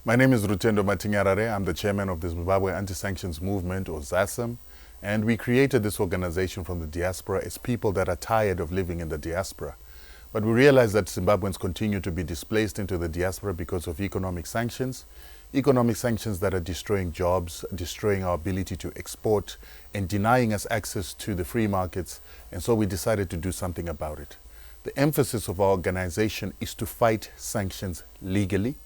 My name is Rutendo Matingarare. I'm the chairman of the Zimbabwe Anti-Sanctions Movement, or ZASM, and we created this organization from the diaspora as people that are tired of living in the diaspora. But we realize that Zimbabweans continue to be displaced into the diaspora because of economic sanctions that are destroying jobs, destroying our ability to export, and denying us access to the free markets. And so we decided to do something about it. The emphasis of our organization is to fight sanctions legally,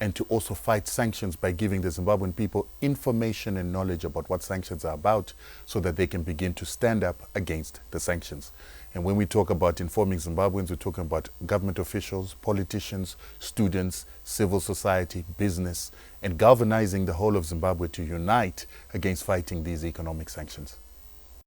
and to also fight sanctions by giving the Zimbabwean people information and knowledge about what sanctions are about so that they can begin to stand up against the sanctions. And when we talk about informing Zimbabweans, we're talking about government officials, politicians, students, civil society, business, and galvanizing the whole of Zimbabwe to unite against fighting these economic sanctions.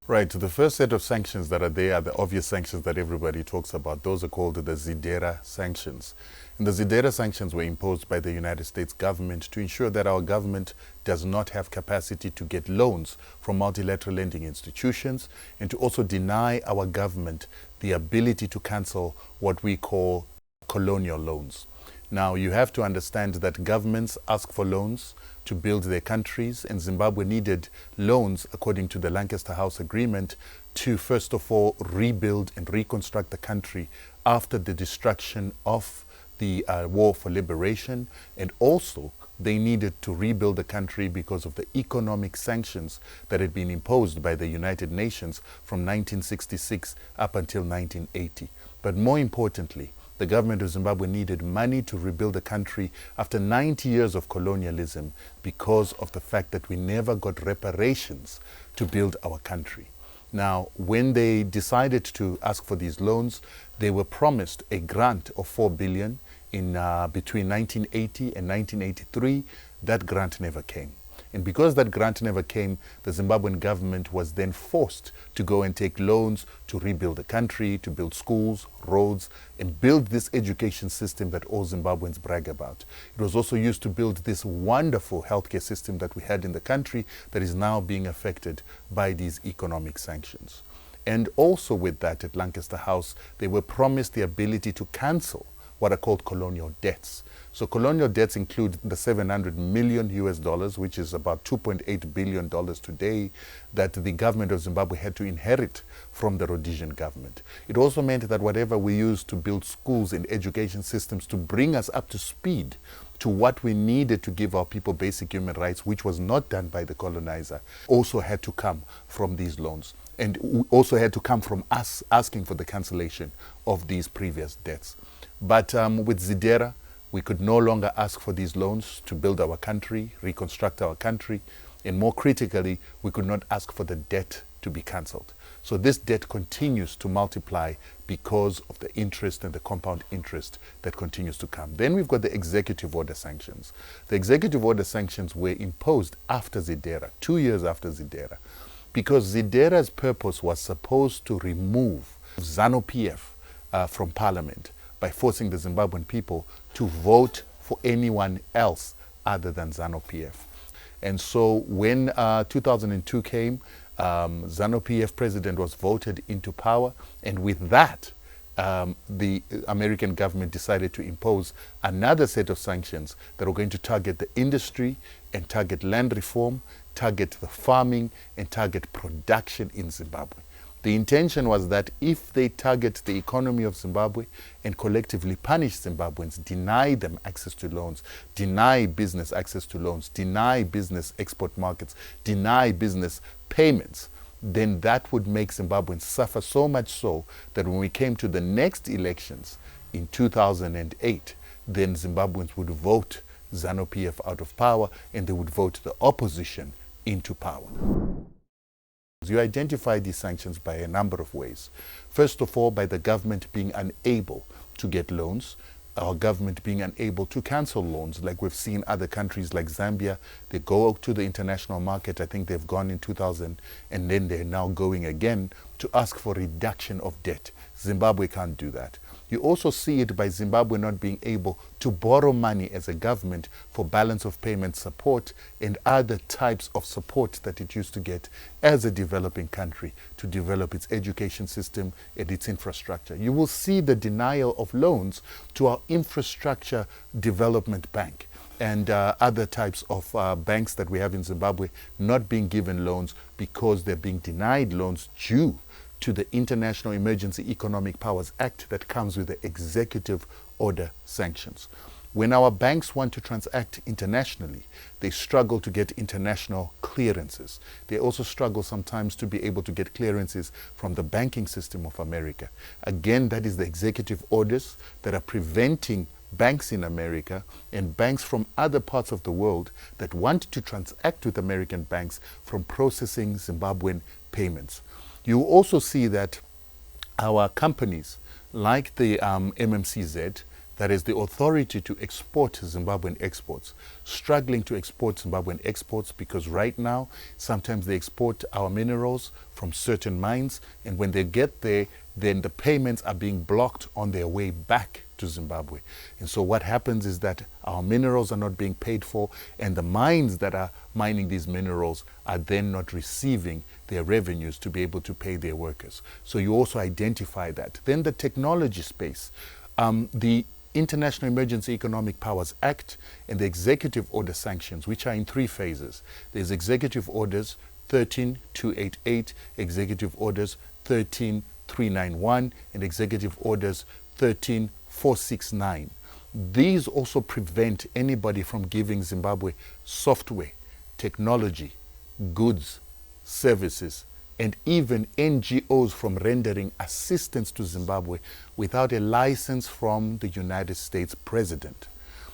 Right, the first set of sanctions that are there are the obvious sanctions that everybody talks about. Those are called the Zidera sanctions. And the Zidera sanctions were imposed by the United States government to ensure that our government does not have capacity to get loans from multilateral lending institutions, and to also deny our government the ability to cancel what we call colonial loans. Now, you have to understand that governments ask for loans to build their countries, and Zimbabwe needed loans, according to the Lancaster House Agreement, to first of all rebuild and reconstruct the country after the destruction of the war for liberation. And also they needed to rebuild the country because of the economic sanctions that had been imposed by the United Nations from 1966 up until 1980. But more importantly, the government of Zimbabwe needed money to rebuild the country after 90 years of colonialism because of the fact that we never got reparations to build our country. Now, when they decided to ask for these loans, they were promised a grant of 4 billion in between 1980 and 1983. That grant never came. And because that grant never came, the Zimbabwean government was then forced to go and take loans to rebuild the country, to build schools, roads, and build this education system that all Zimbabweans brag about. It was also used to build this wonderful healthcare system that we had in the country that is now being affected by these economic sanctions. And also with that, at Lancaster House, they were promised the ability to cancel what are called colonial debts. So colonial debts include the $700 million US, which is about $2.8 billion today, that the government of Zimbabwe had to inherit from the Rhodesian government. It also meant that whatever we used to build schools and education systems to bring us up to speed to what we needed to give our people basic human rights, which was not done by the colonizer, also had to come from these loans. And also had to come from us asking for the cancellation of these previous debts. But with Zidera, we could no longer ask for these loans to build our country, reconstruct our country, and more critically, we could not ask for the debt to be cancelled. So this debt continues to multiply because of the interest and the compound interest that continues to come. Then we've got the executive order sanctions. The executive order sanctions were imposed after Zidera, 2 years after Zidera, because Zidera's purpose was supposed to remove ZANU-PF from parliament by forcing the Zimbabwean people to vote for anyone else other than ZANU-PF. And so when 2002 came, ZANU-PF president was voted into power, and with that, the American government decided to impose another set of sanctions that were going to target the industry and target land reform, target the farming, and target production in Zimbabwe. The intention was that if they target the economy of Zimbabwe and collectively punish Zimbabweans, deny them access to loans, deny business access to loans, deny business export markets, deny business payments, then that would make Zimbabweans suffer so much so that when we came to the next elections in 2008, then Zimbabweans would vote ZANU-PF out of power, and they would vote the opposition into power. You identify these sanctions by a number of ways. First of all, by the government being unable to get loans, our government being unable to cancel loans, like we've seen other countries like Zambia. They go to the international market. I think they've gone in 2000, and then they're now going again to ask for reduction of debt. Zimbabwe can't do that. You also see it by Zimbabwe not being able to borrow money as a government for balance of payment support and other types of support that it used to get as a developing country to develop its education system and its infrastructure. You will see the denial of loans to our infrastructure development bank. and other types of banks that we have in Zimbabwe not being given loans because they're being denied loans due to the International Emergency Economic Powers Act that comes with the executive order sanctions. When our banks want to transact internationally, they struggle to get international clearances. They also struggle sometimes to be able to get clearances from the banking system of America. Again, that is the executive orders that are preventing banks in America and banks from other parts of the world that want to transact with American banks from processing Zimbabwean payments. You also see that our companies, like the MMCZ, that is the authority to export Zimbabwean exports, struggling to export Zimbabwean exports because right now, sometimes they export our minerals from certain mines, and when they get there, then the payments are being blocked on their way back to Zimbabwe. And so what happens is that our minerals are not being paid for, and the mines that are mining these minerals are then not receiving their revenues to be able to pay their workers. So you also identify that. Then the technology space, the International Emergency Economic Powers Act and the Executive Order Sanctions, which are in 3 phases. There's Executive Orders 13288, Executive Orders 13391, and Executive Orders 13469. These also prevent anybody from giving Zimbabwe software, technology, goods, services, and even NGOs from rendering assistance to Zimbabwe without a license from the United States President.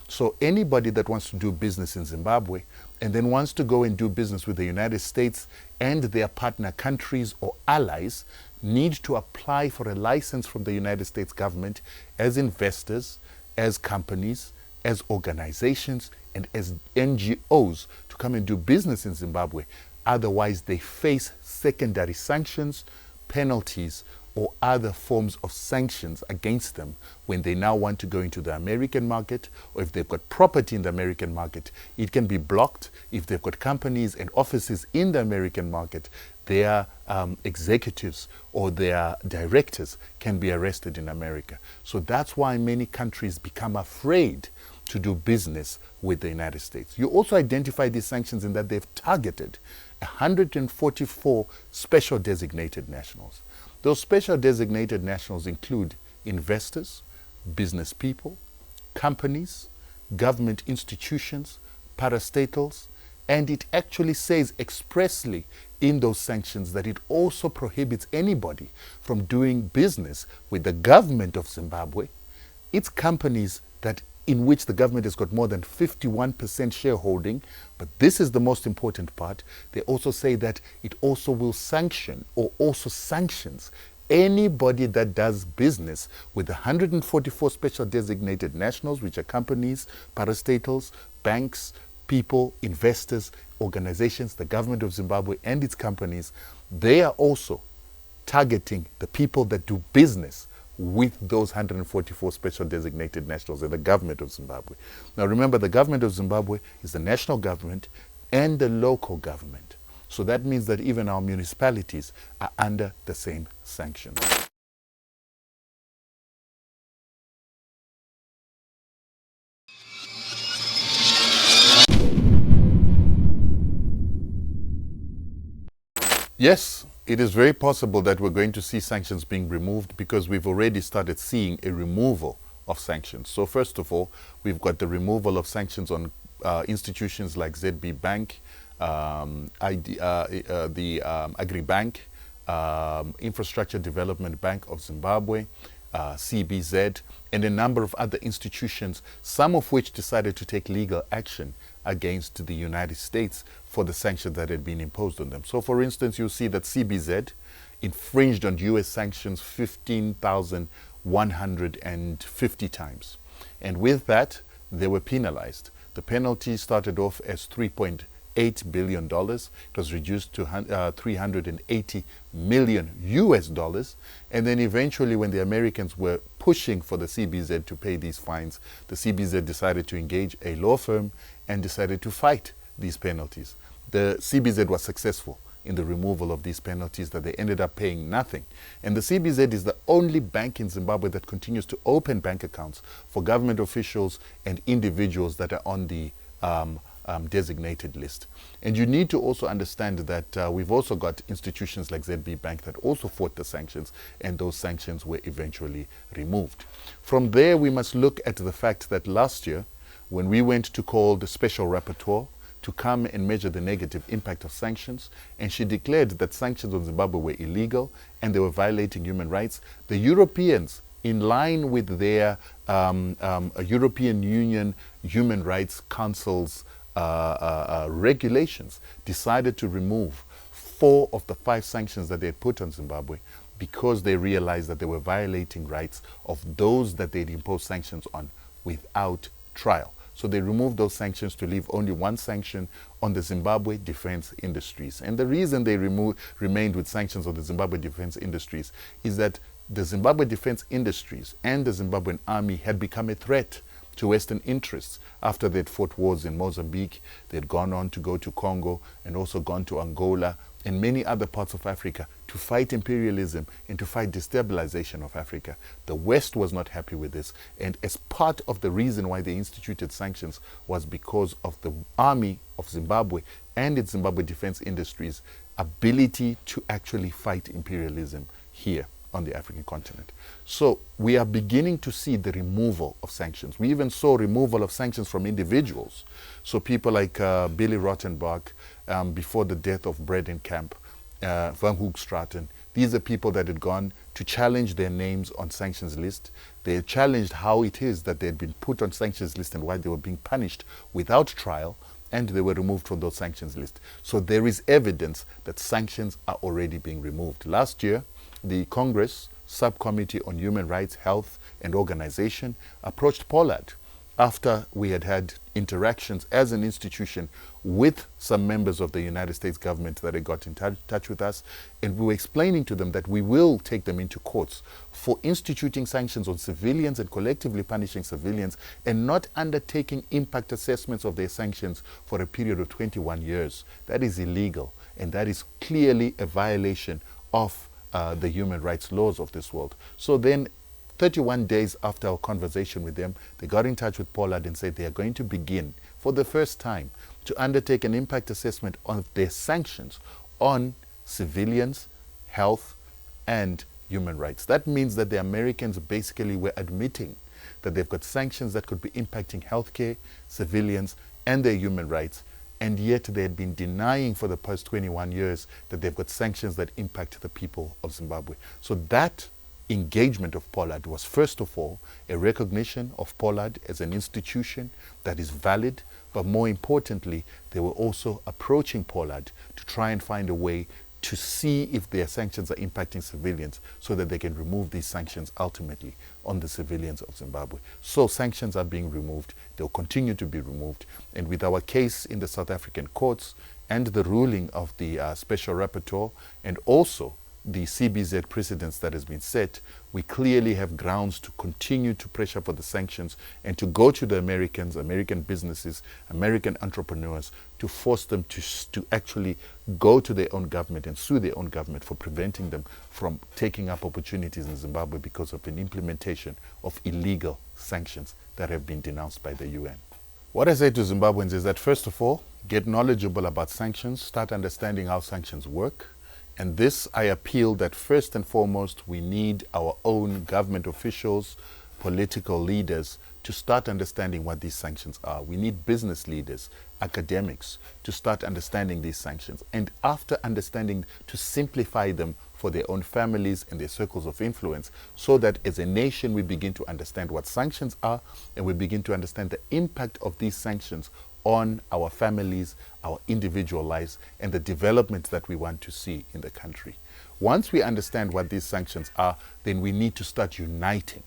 So anybody that wants to do business in Zimbabwe and then wants to go and do business with the United States and their partner countries or allies need to apply for a license from the United States government as investors, as companies, as organizations, and as NGOs to come and do business in Zimbabwe. Otherwise, they face secondary sanctions, penalties, or other forms of sanctions against them when they now want to go into the American market, or if they've got property in the American market, it can be blocked. If they've got companies and offices in the American market, their executives or their directors can be arrested in America. So that's why many countries become afraid to do business with the United States. You also identify these sanctions in that they've targeted 144 special designated nationals. Those special designated nationals include investors, business people, companies, government institutions, parastatals, and it actually says expressly in those sanctions that it also prohibits anybody from doing business with the government of Zimbabwe, its companies that in which the government has got more than 51% shareholding. But this is the most important part. They also say that it also will sanction or also sanctions anybody that does business with the 144 special designated nationals, which are companies, parastatals, banks, people, investors, organizations, the government of Zimbabwe and its companies. They are also targeting the people that do business with those 144 special designated nationals and the government of Zimbabwe. Now remember, the government of Zimbabwe is the national government and the local government. So that means that even our municipalities are under the same sanctions. Yes, it is very possible that we're going to see sanctions being removed because we've already started seeing a removal of sanctions. So first of all, we've got the removal of sanctions on institutions like ZB Bank, the Agribank, Infrastructure Development Bank of Zimbabwe, CBZ, and a number of other institutions, some of which decided to take legal action against the United States for the sanctions that had been imposed on them. So for instance, you'll see that CBZ infringed on US sanctions 15,150 times. And with that, they were penalized. The penalty started off as $3.8 billion. It was reduced to 380 million US dollars. And then eventually, when the Americans were pushing for the CBZ to pay these fines, the CBZ decided to engage a law firm and decided to fight these penalties. The CBZ was successful in the removal of these penalties that they ended up paying nothing. And the CBZ is the only bank in Zimbabwe that continues to open bank accounts for government officials and individuals that are on the designated list. And you need to also understand that we've also got institutions like ZB Bank that also fought the sanctions, and those sanctions were eventually removed. From there, we must look at the fact that last year, when we went to call the special rapporteur to come and measure the negative impact of sanctions, and she declared that sanctions on Zimbabwe were illegal and they were violating human rights, the Europeans, in line with their European Union Human Rights Council's regulations, decided to remove 4 of the 5 sanctions that they had put on Zimbabwe because they realized that they were violating rights of those that they'd imposed sanctions on without trial. So they removed those sanctions to leave only 1 sanction on the Zimbabwe defense industries. And the reason they remained with sanctions on the Zimbabwe defense industries is that the Zimbabwe defense industries and the Zimbabwean army had become a threat to Western interests after they'd fought wars in Mozambique. They'd gone on to go to Congo and also gone to Angola and many other parts of Africa to fight imperialism and to fight destabilization of Africa. The West was not happy with this, and as part of the reason why they instituted sanctions was because of the army of Zimbabwe and its Zimbabwe defense industries' ability to actually fight imperialism here on the African continent. So we are beginning to see the removal of sanctions. We even saw removal of sanctions from individuals. So people like Billy Rottenbach, before the death of Bredenkamp, Van Hoogstraten, these are people that had gone to challenge their names on sanctions list. They challenged how it is that they had been put on sanctions list and why they were being punished without trial, and they were removed from those sanctions list. So there is evidence that sanctions are already being removed. Last year, the Congress Subcommittee on Human Rights, Health and Organization approached Pollard after we had had interactions as an institution with some members of the United States government that had got in touch with us, and we were explaining to them that we will take them into courts for instituting sanctions on civilians and collectively punishing civilians and not undertaking impact assessments of their sanctions for a period of 21 years. That is illegal, and that is clearly a violation of the human rights laws of this world. So then 31 days after our conversation with them, they got in touch with Pollard and said they are going to begin for the first time to undertake an impact assessment of their sanctions on civilians, health, and human rights. That means that the Americans basically were admitting that they've got sanctions that could be impacting healthcare, civilians, and their human rights, and yet they had been denying for the past 21 years that they've got sanctions that impact the people of Zimbabwe. So that engagement of Pollard was first of all a recognition of Pollard as an institution that is valid, but more importantly, they were also approaching Pollard to try and find a way to see if their sanctions are impacting civilians so that they can remove these sanctions ultimately on the civilians of Zimbabwe. So sanctions are being removed. They'll continue to be removed. And with our case in the South African courts and the ruling of the special rapporteur and also the CBZ precedents that has been set, we clearly have grounds to continue to pressure for the sanctions and to go to the Americans, American businesses, American entrepreneurs, to force them to actually go to their own government and sue their own government for preventing them from taking up opportunities in Zimbabwe because of an implementation of illegal sanctions that have been denounced by the UN. What I say to Zimbabweans is that first of all, get knowledgeable about sanctions, start understanding how sanctions work. And this, I appeal that first and foremost, we need our own government officials, political leaders to start understanding what these sanctions are. We need business leaders, academics to start understanding these sanctions. And after understanding, to simplify them for their own families and their circles of influence, so that as a nation we begin to understand what sanctions are and we begin to understand the impact of these sanctions on our families, our individual lives, and the development that we want to see in the country. Once we understand what these sanctions are, then we need to start uniting,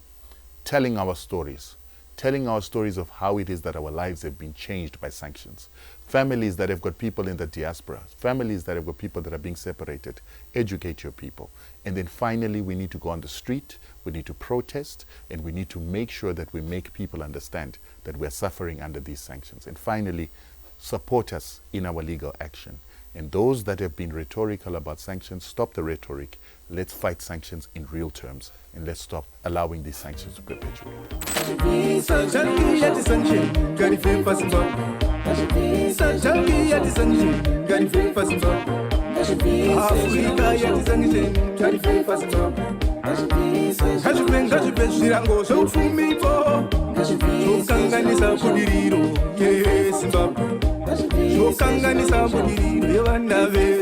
telling our stories of how it is that our lives have been changed by sanctions. Families that have got people in the diaspora, families that have got people that are being separated, educate your people. And then finally, we need to go on the street, we need to protest, and we need to make sure that we make people understand that we're suffering under these sanctions. And finally, support us in our legal action. And those that have been rhetorical about sanctions, stop the rhetoric. Let's fight sanctions in real terms, and let's stop allowing these sanctions to perpetuate. Zimbabwe.